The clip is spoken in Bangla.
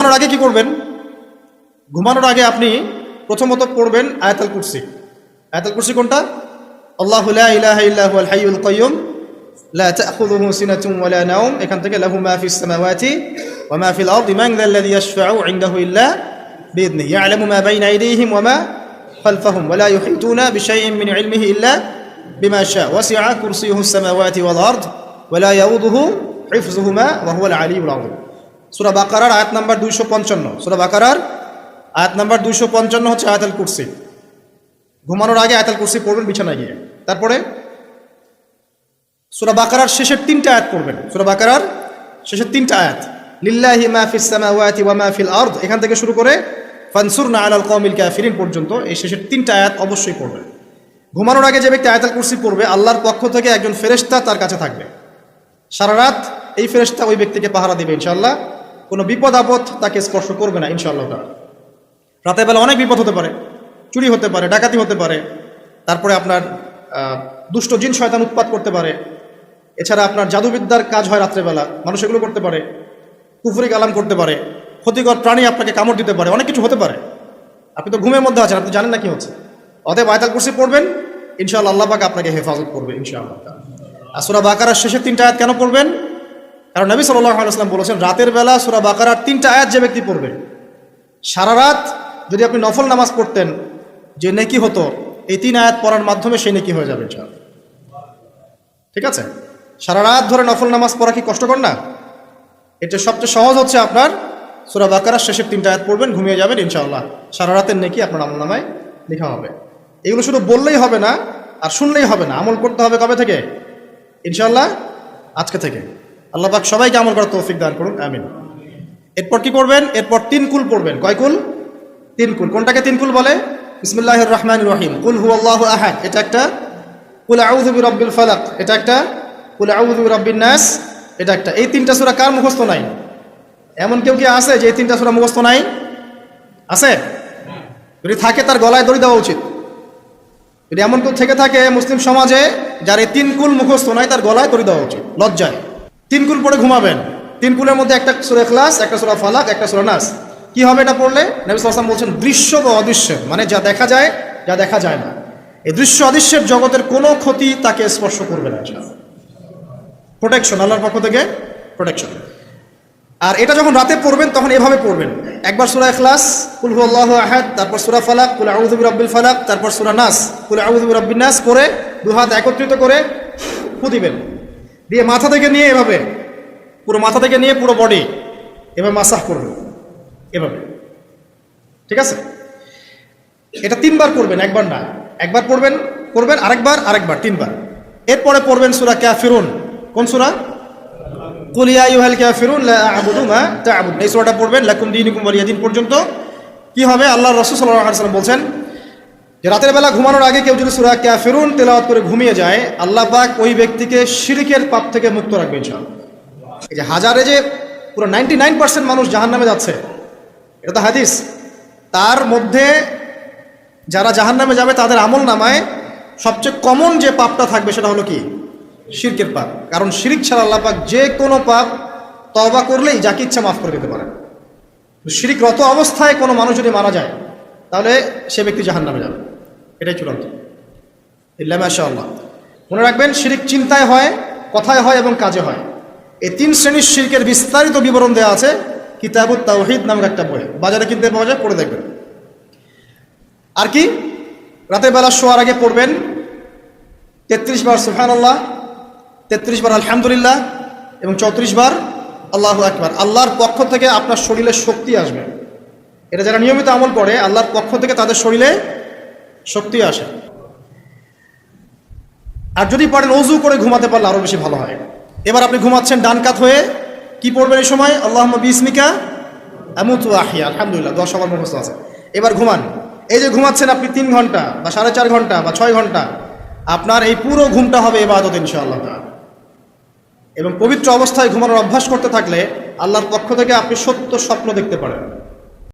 ঘুমানোর আগে কি করবেন? ঘুমানোর আগে আপনি প্রথমত পড়বেন আয়াতুল কুরসি। আয়াতুল কুরসি কোনটা? আল্লাহু লা ইলাহা ইল্লা হুয়াল হাইয়ুল কাইয়্যুম লা তাখুযুহু সিনাতুন ওয়া লা নাওম। এখান থেকে লাহু মা ফিস সামাওয়াতি ওয়া মা ফিল আরদি মান যাল্লাযী ইয়াশফা'ু ইনদাহু ইল্লা বিইذনিহি ইয়া'লামু মা বাইনা আইদিহিম ওয়া মা খালফাহুম ওয়া লা ইউহিতুনা বিশাইইন মিন ইলমিহি ইল্লা বিমা শা'a ওয়াসি'a কুরসিয়ুহুস সামাওয়াতি ওয়াল আরদ ওয়া লা ইয়াউদুহু হিফযুহুমা ওয়া হুয়াল আলিয়্যুল আযীম। সূরা বাকারার আয়াত নাম্বার 255। সূরা বাকারার আয়াত নাম্বার 255 হচ্ছে আয়াতুল কুরসি। ঘুমানোর আগে আয়াতুল কুরসি পড়বেন বিছানায় গিয়ে। তারপরে সূরা বাকারার শেষের 3টা আয়াত পড়বেন। সূরা বাকারার শেষের 3টা আয়াত, লিল্লাহি মা ফিস সামাওয়াতি ওয়া মা ফিল আরদ, এখান থেকে শুরু করে ফানসুরনা আলাল কওমিল কাফিরিন পর্যন্ত এই শেষের 3টা আয়াত অবশ্যই পড়বেন। ঘুমানোর আগে যে ব্যক্তি আয়াতুল কুরসি পড়বে, আল্লাহর পক্ষ থেকে একজন ফেরেশতা তার কাছে থাকবে সারা রাত। এই ফেরেশতা ওই ব্যক্তিকে পাহারা দিবে ইনশাআল্লাহ। কোনো বিপদ আপদ তাকে স্পর্শ করবে না ইনশাআল্লাহ। রাতের বেলা অনেক বিপদ হতে পারে, চুরি হতে পারে, ডাকাতি হতে পারে, তারপরে আপনার দুষ্ট জিন শয়তান উৎপাত করতে পারে, এছাড়া আপনার জাদুবিদ্যার কাজ হয় রাত্রেবেলা, মানুষ এগুলো করতে পারে, কুফরি কালাম করতে পারে, ক্ষতিকর প্রাণী আপনাকে কামড় দিতে পারে, অনেক কিছু হতে পারে। আপনি তো ঘুমের মধ্যে আছেন, আপনি জানেন না কি হচ্ছে। অতএব আয়াতুল কুরসি পড়বেন, ইনশাআল্লাহ আল্লাহ পাক আপনাকে হেফাজত করবে ইনশাআল্লাহ। আর সূরা বাকারার শেষের 3টা আয়াত কেন পড়বেন? কারণ নবী সাল্লাল্লাহু আলাইহি ওয়াসাল্লাম বলেছেন, রাতের বেলা সূরা বাকারার 3টা আয়াত যে ব্যক্তি পড়বে, সারা রাত যদি আপনি নফল নামাজ পড়তেন যে নেকি হতো, এই 3 আয়াত পড়ার মাধ্যমে সেই নেকি হয়ে যাবে ইনশাআল্লাহ। ঠিক আছে? সারা রাত ধরে নফল নামাজ পড়া কি কষ্টকর না? এটা সবচেয়ে সহজ হচ্ছে আপনার সূরা বাকারার শেষের 3টা আয়াত পড়বেন, ঘুমিয়ে যাবেন ইনশাআল্লাহ। সারা রাতের নেকি আপনার আমলনামায় লেখা হবে। এগুলো শুধু বললেই হবে না আর শুনলেই হবে না, আমল করতে হবে কবে থেকে? ইনশাআল্লাহ আজকে থেকে। আল্লাহ পাক সবাইকে আমল করার তৌফিক দান করুন, আমিন। এরপর কি করবেন? এরপর 3 কুল পড়বেন। কয় কুল? 3 কুল। কোনটাকে 3 কুল বলে? বিসমিল্লাহির রহমানির রহিম, কুল হুয়াল্লাহু আহাদ এটা একটা, কুল আউযু বিরাব্বিল ফালাক এটা একটা, কুল আউযু বিরাব্বিন নাস এটা একটা। এই 3টা সূরা কার মুখস্থ নাই? এমন কেউ কি আছে যে এই 3টা সূরা মুখস্থ নাই? আছে? যদি থাকে তার গলায় দড়ি দেওয়া উচিত। যদি এমন কেউ থেকে থাকে মুসলিম সমাজে যার এই 3 কুল মুখস্থ নাই, তার গলায় দড়ি দেওয়া উচিত লজ্জায়। 3 কুল পড়ে ঘুমাবেন। 3 কুলের মধ্যে একটা সূরা ইখলাস, একটা সূরা ফালাক, একটা সূরা নাস। কি হবে এটা পড়লে? নবী সাল্লাল্লাহু আলাইহি ওয়াসাল্লাম বলছেন, দৃশ্য বা অদৃশ্য, মানে যা দেখা যায় যা দেখা যায় না, এই দৃশ্য অদৃশ্যের জগতের কোনো ক্ষতি তাকে স্পর্শ করবে না। প্রোটেকশন আল্লাহর পক্ষ থেকে, প্রোটেকশন। আর এটা যখন রাতে পড়বেন তখন এভাবে পড়বেন, একবার সূরা ইখলাস কুল হুয়াল্লাহু আহাদ, তারপর সূরা ফালাক কুল আউযু বিরাব্বিল ফালাক, তারপর সূরা নাস কুল আউযু বিরাব্বিন নাস করে 2 হাত একত্রিত করে ফু দিবেন, দিয়ে মাথা থেকে নিয়ে এভাবে পুরো মাথা থেকে নিয়ে পুরো বডি এভাবে মাসাজ করবেন এভাবে। ঠিক আছে? এটা 3 বার করবেন, একবার না। একবার পড়বেন, করবেন, আরেকবার 3 বার। এরপরে পড়বেন সূরা কাফিরুন। কোন সূরা? কুল ইয়া আইয়ুহাল কাফিরুন লা আ'বুদু মা তা'বুদুন। এই সূরাটা পড়বেন লাকুম দীনুকুম ওয়ালিয়া দীন পর্যন্ত। কি হবে? আল্লাহর রাসূল সাল্লাল্লাহু আলাইহি ওয়াসাল্লাম বলছেন যে রাতের বেলা ঘুমানোর আগে কেউ যদি সূরা কাফিরুন তেলাওয়াত করে ঘুমিয়ে যায়, আল্লাহ পাক ওই ব্যক্তিকে শিরকের পাপ থেকে মুক্ত রাখবে ইনশাআল্লাহ। এই যে হাজারে যে পুরো 99% মানুষ জাহান্নামে যাচ্ছে, এটা তো হাদিস। তার মধ্যে যারা জাহান্নামে যাবে তাদের আমল নামায় সবচেয়ে কমন যে পাপটা থাকবে সেটা হলো কি? শিরকের পাপ। কারণ শিরক ছাড়া আল্লাহ পাক যে কোনো পাপ তওবা করলেই যাকে ইচ্ছা মাফ করে দিতে পারেন। শিরকরত অবস্থায় কোনো মানুষ যদি মারা যায় তাহলে সে ব্যক্তি জাহান্নামে যাবে, এটাই চূড়ান্ত। ইল্লা মাশাআল্লাহ। মনে রাখবেন, শিরক চিন্তায় হয়, কথায় হয় এবং কাজে হয়। এই 3 শ্রেণীর শিরকের বিস্তারিত বিবরণ দেওয়া আছে কিতাবুত তাওহীদ নামের একটা বই, বাজারে কিনতে পাওয়া যায়, পড়ে দেখবেন। আর কি? রাতের বেলা শোয়ার আগে পড়বেন 33 বার সুবহানাল্লাহ, 33 বার আলহামদুলিল্লাহ এবং 34 বার আল্লাহু আকবার। আল্লাহর পক্ষ থেকে আপনার শরীরে শক্তি আসবে। এটা যারা নিয়মিত আমল করে, আল্লাহর পক্ষ থেকে তাদের শরীরে শক্তি আসে। আর যদি পারেন ওযু করে ঘুমাতে পারলে আরো বেশি ভালো হয়। এবার আপনি ঘুমাচ্ছেন ডান কাত হয়ে, কি পড়বেন এই সময়? আল্লাহুম্মা বিসমিকা আমুতু ওয়া আহইয়া, আলহামদুলিল্লাহ, 10 সবার মুখস্থ আছে। এবার ঘুমান। এই যে ঘুমাচ্ছেন আপনি 3 ঘন্টা বা 4.5 ঘন্টা বা 6 ঘন্টা, আপনার এই পুরো ঘুমটা হবে ইবাদত ইনশাআল্লাহ। এবং পবিত্র অবস্থায় ঘুমানোর অভ্যাস করতে থাকলে আল্লাহর পক্ষ থেকে আপনি সত্য স্বপ্ন দেখতে পারেন।